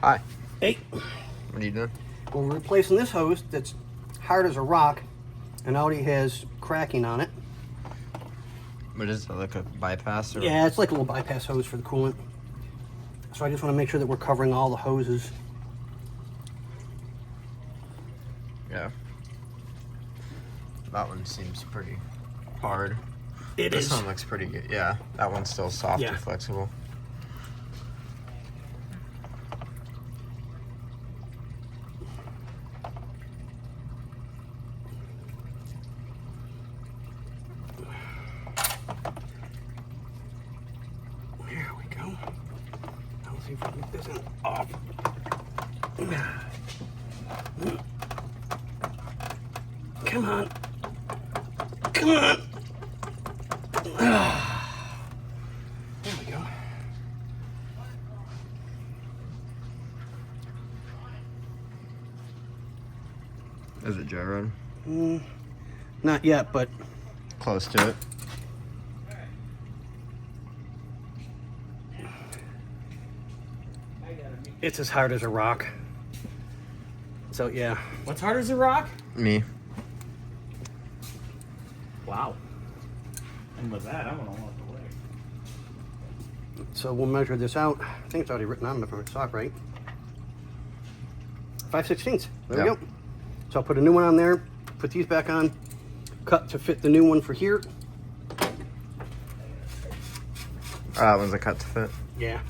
Hi. Hey, What are you doing? we're replacing this hose that's hard as a rock and already has cracking on it. What is it, like a bypass? Or... Yeah, it's like a little bypass hose for the coolant. So I just want to make sure that we're covering all the hoses. Yeah. That one seems pretty hard. This one looks pretty good. Yeah, that one's still soft Yeah. and flexible. There we go. Now let's see if we can get this in off. Come on. Come on. There we go. Is it gyroed? Not yet, but Close to it. it's as hard as a rock. So yeah. What's hard as a rock? Me. Wow. And with that, I'm gonna walk away. So we'll measure this out. I think it's already written on the front sock, right? 5/16. There we Yeah. go. So I'll put a new one on there, put these back on, cut to fit the new one for here. That one's a cut to fit. Yeah.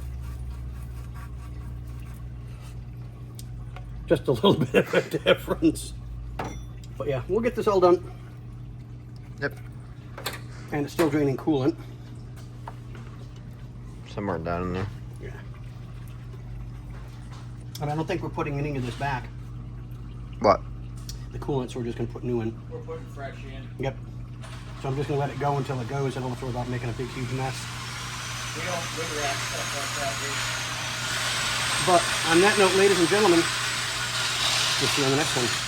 Just a little bit of a difference. But yeah, we'll get this all done. Yep. And it's still draining coolant. Somewhere down in there. Yeah. And I don't think we're putting any of this back. What? The coolant, so we're just gonna put new in. We're putting fresh in. Yep. So I'm just gonna let it go until it goes. I don't have to worry about making a big, huge mess. We don't wood rat stuff like that, But on that note, ladies and gentlemen, we'll see you on the next one.